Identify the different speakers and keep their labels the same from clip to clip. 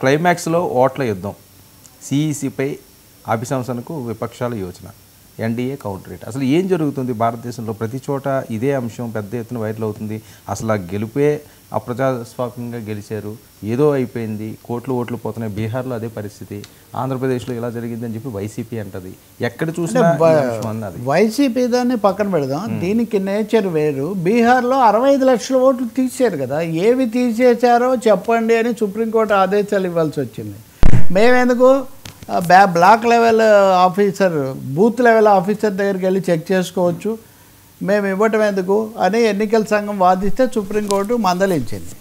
Speaker 1: క్లైమాక్స్లో ఓట్ల యుద్ధం, సిఈసిపై అభిశంసనకు విపక్షాల యోచన, ఎన్డీఏ కౌంటర్ రేట్. అసలు ఏం జరుగుతుంది భారతదేశంలో? ప్రతి చోట ఇదే అంశం పెద్ద ఎత్తున వైరల్ అవుతుంది. అసలు ఆ గెలుపే అప్రజాస్వామికంగా గెలిచారు, ఏదో అయిపోయింది, కోట్లు ఓట్లు పోతున్నాయి. బీహార్లో అదే పరిస్థితి, ఆంధ్రప్రదేశ్లో ఇలా జరిగిందని చెప్పి వైసీపీ అంటది. ఎక్కడ చూసినా అన్నది.
Speaker 2: వైసీపీ దాన్ని పక్కన పెడదాం, దీనికి నేచర్ వేరు. బీహార్లో 65 లక్షల ఓట్లు తీసేశారు కదా, ఏవి తీసేశారో చెప్పండి అని సుప్రీంకోర్టు ఆదేశాలు ఇవ్వాల్సి వచ్చింది. మేమెందుకు block level officer, booth level officer దగ్గరికి వెళ్ళి చెక్ చేసుకోవచ్చు, మేము ఇవ్వటం ఎందుకు అని ఎన్నికల సంఘం వాదిస్తే సుప్రీంకోర్టు మందలించింది.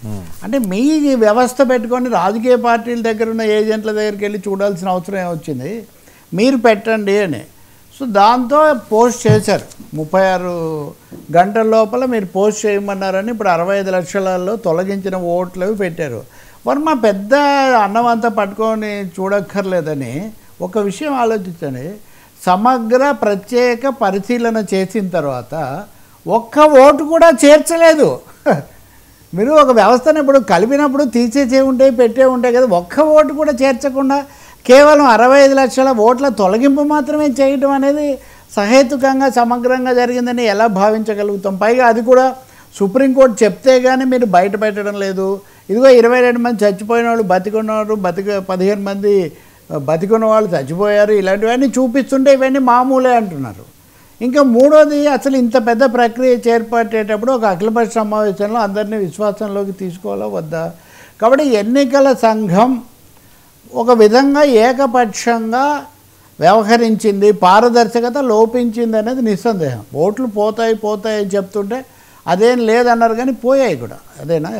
Speaker 2: అంటే మీ వ్యవస్థ పెట్టుకొని రాజకీయ పార్టీల దగ్గర ఉన్న ఏజెంట్ల దగ్గరికి వెళ్ళి చూడాల్సిన అవసరం ఏమొచ్చింది, మీరు పెట్టండి అని. సో దాంతో పోస్ట్ చేశారు, 36 గంటల లోపల మీరు పోస్ట్ చేయమన్నారని. ఇప్పుడు 65 లక్షలలో తొలగించిన ఓట్లు పెట్టారు. వర్మ పెద్ద అన్నమంతా పట్టుకొని చూడక్కర్లేదని ఒక విషయం ఆలోచించండి. సమగ్ర ప్రత్యేక పరిశీలన చేసిన తర్వాత ఒక్క ఓటు కూడా చేర్చలేదు. మీరు ఒక వ్యవస్థను ఇప్పుడు కలిపినప్పుడు తీసేసే ఉంటాయి, పెట్టే ఉంటాయి కదా, ఒక్క ఓటు కూడా చేర్చకుండా కేవలం 65 లక్షల ఓట్ల తొలగింపు మాత్రమే చేయడం అనేది సహేతుకంగా సమగ్రంగా జరిగిందని ఎలా భావించగలుగుతాం? పైగా అది కూడా సుప్రీంకోర్టు చెప్తే కానీ మీరు బయట పెట్టడం లేదు. ఇదిగో 22 మంది చచ్చిపోయిన వాళ్ళు బతికున్నారు, 15 మంది బతికున్న వాళ్ళు చచ్చిపోయారు, ఇలాంటివన్నీ చూపిస్తుంటే ఇవన్నీ మామూలే అంటున్నారు. ఇంకా మూడోది, అసలు ఇంత పెద్ద ప్రక్రియ చేపట్టేటప్పుడు ఒక అఖిలపక్ష సమావేశంలో అందరినీ విశ్వాసంలోకి తీసుకోవాలా వద్దా? కాబట్టి ఎన్నికల సంఘం ఒక విధంగా ఏకపక్షంగా వ్యవహరించింది, పారదర్శకత లోపించింది అనేది నిస్సందేహం. ఓట్లు పోతాయి అని చెప్తుంటే అదేం లేదన్నారు, కానీ పోయాయి కూడా. అదేనా?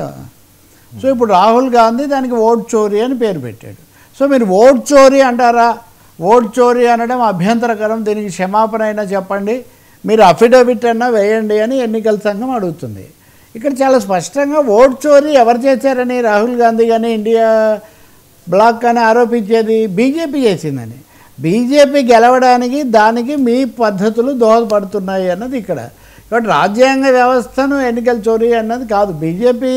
Speaker 2: సో ఇప్పుడు రాహుల్ గాంధీ దానికి ఓట్ చోరీ అని పేరు పెట్టాడు. సో మీరు ఓట్ చోరీ అంటారా? ఓట్ చోరీ అనడం అభ్యంతరకరం, దీనికి క్షమాపణ అయినా చెప్పండి, మీరు అఫిడవిట్ అన్నా వేయండి అని ఎన్నికల సంఘం అడుగుతుంది. ఇక్కడ చాలా స్పష్టంగా ఓట్ చోరీ ఎవరు చేశారని రాహుల్ గాంధీ కానీ ఇండియా బ్లాక్ కానీ ఆరోపించేది బీజేపీ చేసిందని. బీజేపీ గెలవడానికి దానికి మీ పద్ధతులు దోహదపడుతున్నాయి అన్నది ఇక్కడ. కాబట్టి రాజ్యాంగ వ్యవస్థను ఎన్నికల చోరీ అన్నది కాదు, బీజేపీ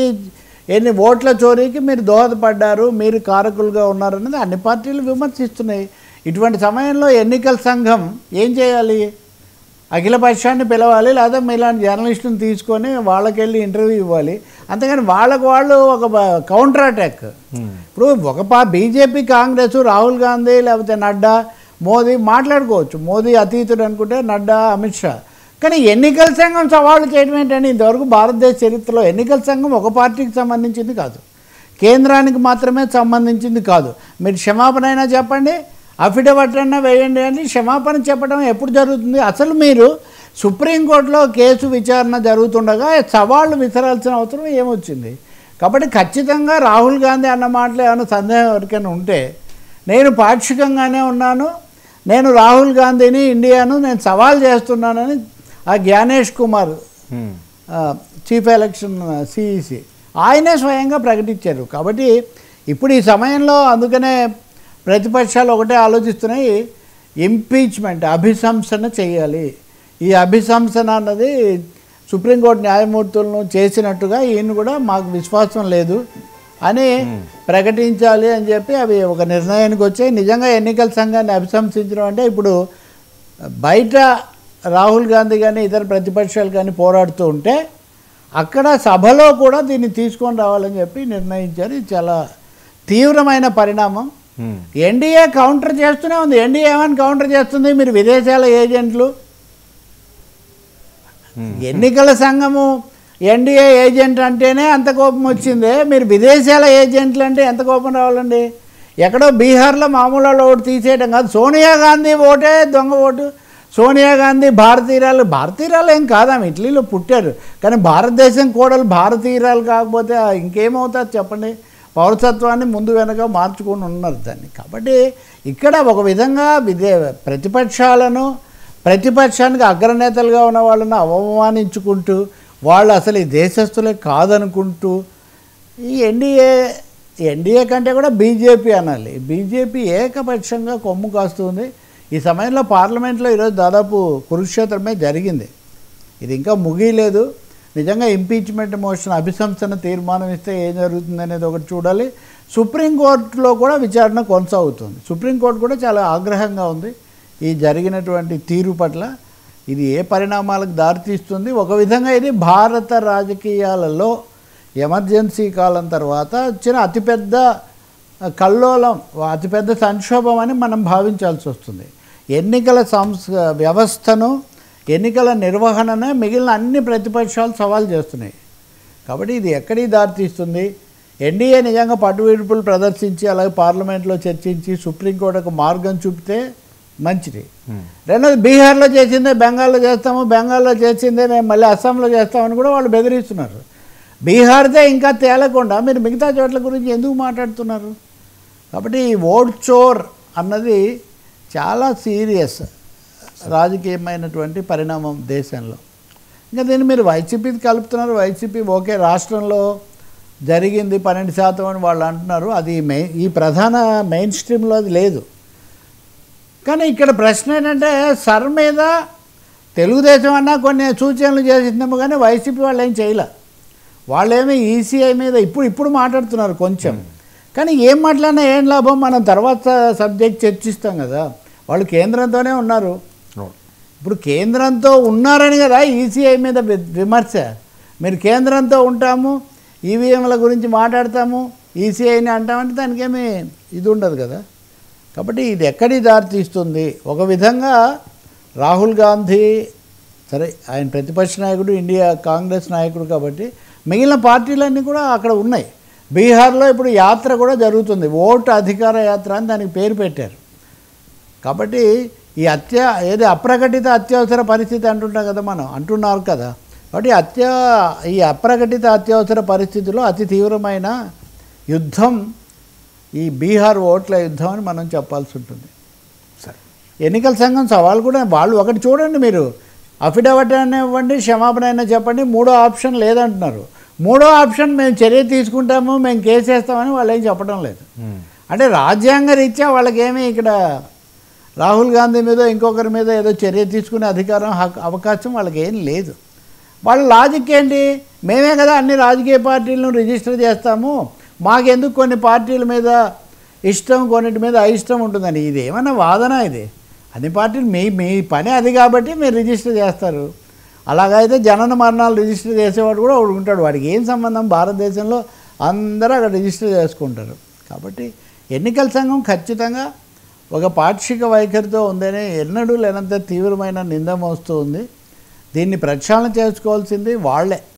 Speaker 2: ఎన్ని ఓట్ల చోరీకి మీరు దోహదపడ్డారు, మీరు కారకులుగా ఉన్నారన్నది అన్ని పార్టీలు విమర్శిస్తున్నాయి. ఇటువంటి సమయంలో ఎన్నికల సంఘం ఏం చేయాలి? అఖిలపక్షాన్ని పిలవాలి, లేదా మీలాంటి జర్నలిస్టులను తీసుకొని వాళ్ళకెళ్ళి ఇంటర్వ్యూ ఇవ్వాలి. అంతేగాని వాళ్ళు ఒక కౌంటర్ అటాక్. ఇప్పుడు ఒక బీజేపీ, కాంగ్రెస్, రాహుల్ గాంధీ లేకపోతే నడ్డా, మోదీ మాట్లాడుకోవచ్చు, మోదీ అతీతుడు అనుకుంటే నడ్డా, అమిత్ షా. కానీ ఎన్నికల సంఘం సవాళ్ళు చేయడం ఏంటంటే, ఇంతవరకు భారతదేశ చరిత్రలో ఎన్నికల సంఘం ఒక పార్టీకి సంబంధించింది కాదు, కేంద్రానికి మాత్రమే సంబంధించింది కాదు. మీరు క్షమాపణ అయినా చెప్పండి, అఫిడవిట్ అయినా వేయండి అని క్షమాపణ చెప్పడం ఎప్పుడు జరుగుతుంది? అసలు మీరు సుప్రీంకోర్టులో కేసు విచారణ జరుగుతుండగా సవాళ్ళు విసరాల్సిన అవసరం ఏమొచ్చింది? కాబట్టి ఖచ్చితంగా రాహుల్ గాంధీ అన్న మాటలు ఏమైనా సందేహం ఎవరికైనా ఉంటే, నేను పాక్షికంగానే ఉన్నాను, నేను రాహుల్ గాంధీని, ఇండియాను నేను సవాల్ చేస్తున్నానని ఆ Gyanesh Kumar, chief election CEC, ఆయనే స్వయంగా ప్రకటించారు. కాబట్టి ఇప్పుడు ఈ సమయంలో అందుకనే ప్రతిపక్షాలు ఒకటే ఆలోచిస్తున్నాయి, ఇంపీచ్మెంట్, అభిశంసన చేయాలి. ఈ అభిశంసన అన్నది సుప్రీంకోర్టు న్యాయమూర్తులను చేసినట్టుగా ఈయన కూడా మాకు విశ్వాసం లేదు అని ప్రకటించాలి అని చెప్పి అవి ఒక నిర్ణయానికి వచ్చాయి. నిజంగా ఎన్నికల సంఘాన్ని అభిశంసించడం అంటే, ఇప్పుడు బయట రాహుల్ గాంధీ కానీ ఇతర ప్రతిపక్షాలు కానీ పోరాడుతూ ఉంటే అక్కడ సభలో కూడా దీన్ని తీసుకొని రావాలని చెప్పి నిర్ణయించారు. ఇది చాలా తీవ్రమైన పరిణామం. ఎన్డీఏ కౌంటర్ చేస్తూనే ఉంది. ఎన్డీఏ ఏమని కౌంటర్ చేస్తుంది? మీరు విదేశాల ఏజెంట్లు, ఎన్నికల సంఘము ఎన్డీఏ ఏజెంట్ అంటేనే అంత కోపం వచ్చిందే, మీరు విదేశాల ఏజెంట్లు అంటే ఎంత కోపం రావాలండి? ఎక్కడో బీహార్లో మామూలు ఓటు తీసేయడం కాదు, సోనియా గాంధీ ఓటే దొంగ ఓటు. సోనియా గాంధీ భారతీయురాలు ఏం కాదు, ఆమె ఇటలీలో పుట్టారు, కానీ భారతదేశం కోడలు భారతీయురాలు కాకపోతే ఇంకేమవుతుంది చెప్పండి? పౌరసత్వాన్ని ముందు వెనక మార్చుకొని ఉన్నారు దాన్ని. కాబట్టి ఇక్కడ ఒక విధంగా ప్రతిపక్షానికి అగ్రనేతలుగా ఉన్న వాళ్ళని అవమానించుకుంటూ, వాళ్ళు అసలు ఈ దేశస్తులే కాదనుకుంటూ, ఈ ఎన్డీఏ కంటే కూడా బీజేపీ అనాలి, బీజేపీ ఏకపక్షంగా కొమ్ము కాస్తుంది. ఈ సమయంలో పార్లమెంట్లో ఈరోజు దాదాపు కురుక్షేత్రమే జరిగింది, ఇది ఇంకా ముగియలేదు. నిజంగా ఇంపీచ్మెంట్ మోషన్ అభిశంసన తీర్మానం ఇస్తే ఏం జరుగుతుంది అనేది ఒకటి చూడాలి. సుప్రీంకోర్టులో కూడా విచారణ కొనసాగుతుంది. సుప్రీంకోర్టు కూడా చాలా ఆగ్రహంగా ఉంది ఈ జరిగినటువంటి తీరు పట్ల. ఇది ఏ పరిణామాలకు దారితీస్తుంది? ఒక విధంగా ఇది భారత రాజకీయాలలో ఎమర్జెన్సీ కాలం తర్వాత వచ్చిన అతిపెద్ద కల్లోలం, అతిపెద్ద సంక్షోభం అని మనం భావించాల్సి వస్తుంది. ఎన్నికల వ్యవస్థను, ఎన్నికల నిర్వహణనే మిగిలిన అన్ని ప్రతిపక్షాలు సవాల్ చేస్తున్నాయి. కాబట్టి ఇది ఎక్కడికి దారితీస్తుంది? ఎన్డీఏ నిజంగా పట్టువిడుపులు ప్రదర్శించి అలాగే పార్లమెంట్లో చర్చించి సుప్రీంకోర్టుకు మార్గం చూపితే మంచిది. రెండోది, బీహార్లో చేసిందే బెంగాల్లో చేస్తాము, బెంగాల్లో చేసిందే మేము మళ్ళీ అస్సాంలో చేస్తామని కూడా వాళ్ళు బెదిరిస్తున్నారు. బీహార్దే ఇంకా తేలకుండా మీరు మిగతా చోట్ల గురించి ఎందుకు మాట్లాడుతున్నారు? కాబట్టి ఈ ఓట్ చోర్ అన్నది చాలా సీరియస్ రాజకీయమైనటువంటి పరిణామం దేశంలో. ఇంకా దీన్ని మీరు వైసీపీకి కలుపుతున్నారు. వైసీపీ ఓకే రాష్ట్రంలో జరిగింది 12% అని వాళ్ళు అంటున్నారు. అది ఈ ప్రధాన మెయిన్ స్ట్రీమ్లో అది లేదు. కానీ ఇక్కడ ప్రశ్న ఏంటంటే సర్ మీద తెలుగుదేశం అన్నా కొన్ని సూచనలు చేసిందేమో కానీ వైసీపీ వాళ్ళు ఏం చేయలే. వాళ్ళేమీ ఈసీఐ మీద ఇప్పుడు మాట్లాడుతున్నారు కొంచెం. కానీ ఏం మాట్లాడినా ఏం లాభం? మనం తర్వాత సబ్జెక్ట్ చర్చిస్తాం కదా. వాళ్ళు కేంద్రంతోనే ఉన్నారు. ఇప్పుడు కేంద్రంతో ఉన్నారని కదా ఈసీఐ మీద విమర్శ. మీరు కేంద్రంతో ఉంటాము, ఈవీఎంల గురించి మాట్లాడతాము, ఈసీఐని అంటామంటే దానికేమీ ఇది ఉండదు కదా. కాబట్టి ఇది ఎక్కడికి దారితీస్తుంది? ఒక విధంగా రాహుల్ గాంధీ సరే ఆయన ప్రతిపక్ష నాయకుడు, ఇండియా కాంగ్రెస్ నాయకుడు కాబట్టి మిగిలిన పార్టీలన్నీ కూడా అక్కడ ఉన్నాయి. బీహార్లో ఇప్పుడు యాత్ర కూడా జరుగుతుంది, ఓటు అధికార యాత్ర అని దానికి పేరు పెట్టారు. కాబట్టి ఈ అప్రకటిత అత్యవసర పరిస్థితి అంటున్నాం కదా, మనం అంటున్నారు కదా. కాబట్టి ఈ అప్రకటిత అత్యవసర పరిస్థితిలో అతి తీవ్రమైన యుద్ధం ఈ బీహార్ ఓట్ల యుద్ధం అని మనం చెప్పాల్సి ఉంటుంది.
Speaker 1: సరే,
Speaker 2: ఎన్నికల సంఘం సవాల్ కూడా వాళ్ళు ఒకటి చూడండి, మీరు అఫిడవిట్ అయినా ఇవ్వండి, క్షమాపణ అయినా చెప్పండి, మూడో ఆప్షన్ లేదంటున్నారు. మూడో ఆప్షన్ మేము చర్య తీసుకుంటాము, మేము కేసు వేస్తామని వాళ్ళు ఏం చెప్పడం లేదు. అంటే రాజ్యాంగ రీత్యా వాళ్ళకేమీ ఇక్కడ రాహుల్ గాంధీ మీద ఇంకొకరి మీద ఏదో చర్య తీసుకునే అధికారం అవకాశం వాళ్ళకి ఏం లేదు. వాళ్ళ లాజిక్ ఏంటి? మేమే కదా అన్ని రాజకీయ పార్టీలను రిజిస్టర్ చేస్తాము, మాకెందుకు కొన్ని పార్టీల మీద ఇష్టం కొన్నిటి మీద అయిష్టం ఉంటుందని. ఇది ఏమన్నా వాదన? ఇది అన్ని పార్టీలు మీ పని అది కాబట్టి మీరు రిజిస్టర్ చేస్తారు. అలాగైతే జనన మరణాలు రిజిస్టర్ చేసేవాడు కూడా ఒకడు ఉంటాడు. వాడికి ఏం సంబంధం? భారతదేశంలో అందరూ అక్కడ రిజిస్టర్ చేసుకుంటారు. కాబట్టి ఎన్నికల సంఘం ఖచ్చితంగా ఒక పాక్షిక వైఖరితో ఉందని ఎన్నడూ లేనంత తీవ్రమైన నింద మోస్తూ ఉంది. దీన్ని ప్రక్షాళన చేసుకోవాల్సింది వాళ్ళే.